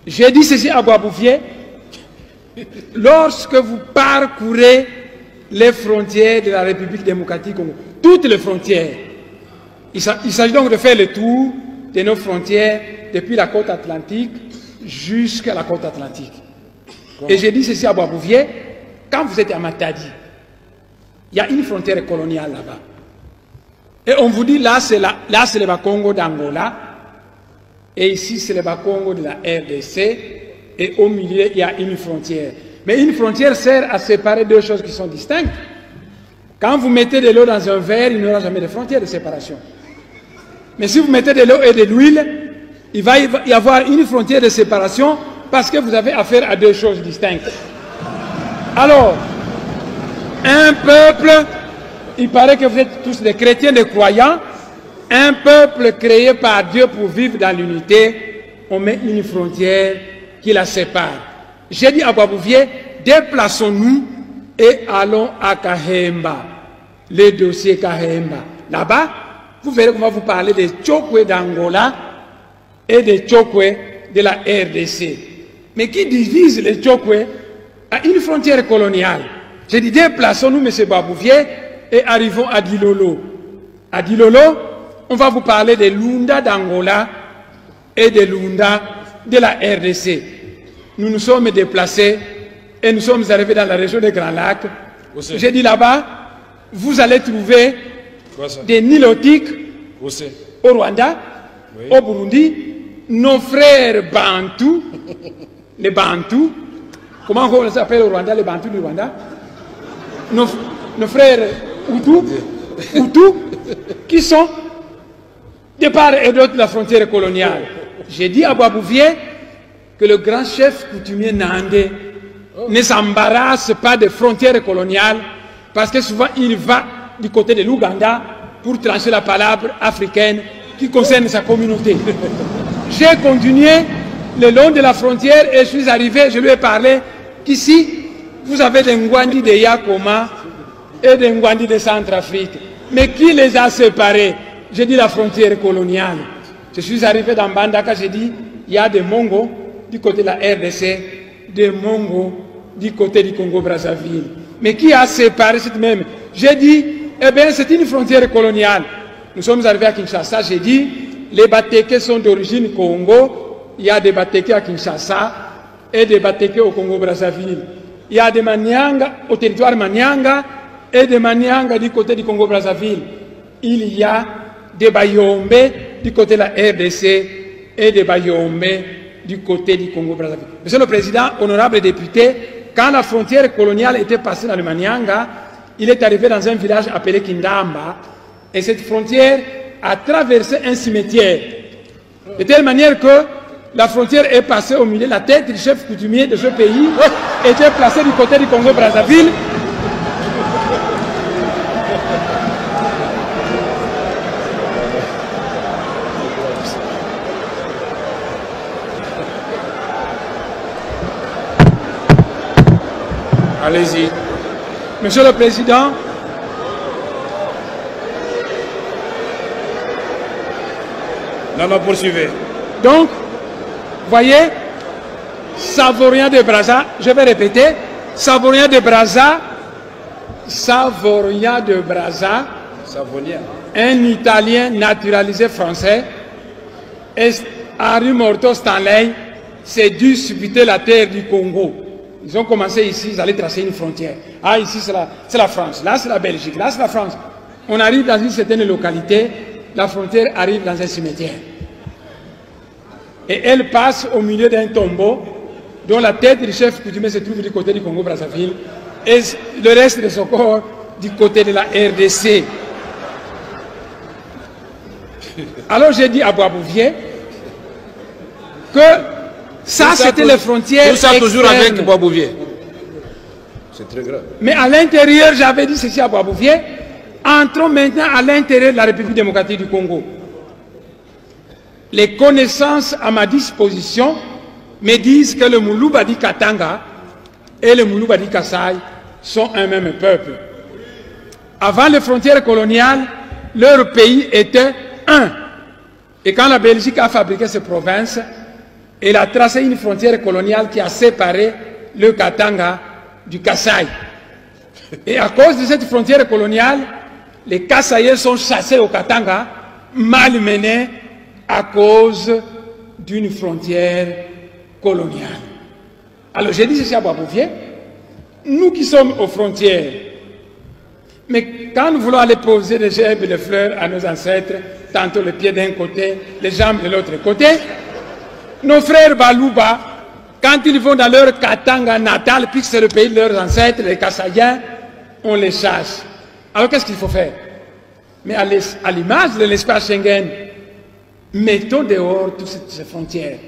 J'ai dit ceci à Boisbouvier, lorsque vous parcourez les frontières de la République démocratique Congo, toutes les frontières, il s'agit donc de faire le tour de nos frontières depuis la côte atlantique jusqu'à la côte atlantique. Et j'ai dit ceci à Boisbouvier, quand vous êtes à Matadi, il y a une frontière coloniale là-bas. Et on vous dit, là c'est le Bas-Congo d'Angola, et ici c'est le Bas-Congo de la RDC, et au milieu il y a une frontière. Mais une frontière sert à séparer deux choses qui sont distinctes. Quand vous mettez de l'eau dans un verre, il n'y aura jamais de frontière de séparation. Mais si vous mettez de l'eau et de l'huile, il va y avoir une frontière de séparation parce que vous avez affaire à deux choses distinctes. Alors, un peuple, il paraît que vous êtes tous des chrétiens, des croyants, un peuple créé par Dieu pour vivre dans l'unité, on met une frontière qui la sépare. J'ai dit à Boisbouvier, déplaçons-nous et allons à Kahemba, les dossiers Kahemba. Là-bas, vous verrez qu'on va vous parler des Tchokwe d'Angola et des Tchokwe de la RDC. Mais qui divise les Tchokwe à une frontière coloniale? J'ai dit, déplaçons-nous, M. Boisbouvier, et arrivons à Dilolo. À Dilolo, on va vous parler des Lunda d'Angola et des Lunda de la RDC. Nous nous sommes déplacés et nous sommes arrivés dans la région des Grands Lacs. J'ai dit là-bas, vous allez trouver des Nilotiques au Rwanda, au Burundi, nos frères Bantous, les Bantous, comment on les appelle au Rwanda, les Bantous du Rwanda, nos frères Hutus, qui sont de part et d'autre de la frontière coloniale. J'ai dit à Boisbouvier que le grand chef coutumier Nandé ne s'embarrasse pas des frontières coloniales parce que souvent il va du côté de l'Ouganda pour trancher la palabre africaine qui concerne sa communauté. J'ai continué le long de la frontière et je suis arrivé, je lui ai parlé qu'ici vous avez des Ngwandi de Yakoma et des Ngwandi de Centrafrique. Mais qui les a séparés? J'ai dit la frontière coloniale. Je suis arrivé dans Bandaka, j'ai dit il y a des Mongos du côté de la RDC, des Mongos du côté du Congo-Brazzaville. Mais qui a séparé cette même? J'ai dit, eh bien, c'est une frontière coloniale. Nous sommes arrivés à Kinshasa, j'ai dit, les Batékés sont d'origine Congo, il y a des Batékés à Kinshasa et des Batékés au Congo-Brazzaville. Il y a des Manianga au territoire Manianga et des Manianga du côté du Congo-Brazzaville. Il y a des Bayombe du côté de la RDC et des Bayombe du côté du Congo-Brazzaville. Monsieur le Président, honorable député, quand la frontière coloniale était passée dans le Manianga, il est arrivé dans un village appelé Kindamba, et cette frontière a traversé un cimetière, de telle manière que la frontière est passée au milieu, la tête du chef coutumier de ce pays était placée du côté du Congo-Brazzaville. Allez-y. Monsieur le Président, non, poursuivez. Donc, voyez, Savorien de Brazza, je vais répéter, Savorien de Brazza, un Italien naturalisé français, et Henri Morto Stanley s'est dû subiter la terre du Congo. Ils ont commencé ici, ils allaient tracer une frontière. Ah, ici c'est la France, là c'est la Belgique, là c'est la France. On arrive dans une certaine localité, la frontière arrive dans un cimetière. Et elle passe au milieu d'un tombeau dont la tête du chef coutumier se trouve du côté du Congo-Brazzaville et le reste de son corps du côté de la RDC. Alors j'ai dit à Boisbouvier que ça c'était les frontières tout ça toujours externes. avec Boisbouvier. C'est très grave. Mais à l'intérieur, j'avais dit ceci à Boisbouvier, entrons maintenant à l'intérieur de la République démocratique du Congo. Les connaissances à ma disposition me disent que le Moulou-Badi Katanga et le Moulou-Badi Kassai sont un même peuple. Avant les frontières coloniales, leur pays était un. Et quand la Belgique a fabriqué ces provinces, Il a tracé une frontière coloniale qui a séparé le Katanga du Kasaï. Et à cause de cette frontière coloniale, les Kasaïens sont chassés au Katanga, malmenés à cause d'une frontière coloniale. Alors j'ai dit ceci à Boisbouvier, nous qui sommes aux frontières, mais quand nous voulons aller poser des gerbes et des fleurs à nos ancêtres, tantôt les pieds d'un côté, les jambes de l'autre côté, nos frères Balouba, quand ils vont dans leur Katanga natal, puisque c'est le pays de leurs ancêtres, les Kasaïens, on les chasse. Alors qu'est-ce qu'il faut faire? Mais à l'image de l'espace Schengen, mettons dehors toutes ces frontières.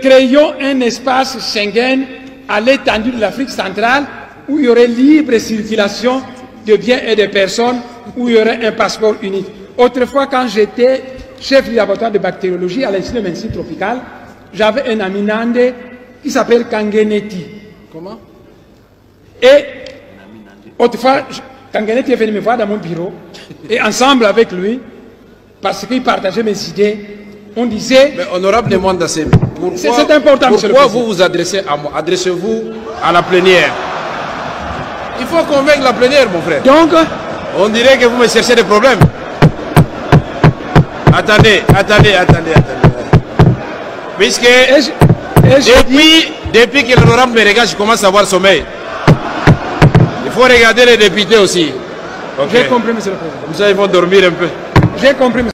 Créons un espace Schengen à l'étendue de l'Afrique centrale où il y aurait libre circulation de biens et de personnes, où il y aurait un passeport unique. Autrefois, quand j'étais chef du laboratoire de bactériologie à l'Institut de médecine tropicale, j'avais un ami nandé qui s'appelle Kangeneti. Comment? Et autrefois, Kangeneti est venu me voir dans mon bureau, et ensemble avec lui, parce qu'il partageait mes idées, on disait... Mais honorable demande assez. C'est important, monsieur le Pourquoi président. vous vous adressez à moi? Adressez-vous à la plénière. Il faut convaincre la plénière, mon frère. Donc, On dirait que vous me cherchez des problèmes. Attendez. Puisque depuis que l'honorable me regarde, je commence à avoir sommeil. Il faut regarder les députés aussi. j'ai compris, monsieur le président. Comme ça, ils vont dormir un peu. J'ai compris, monsieur.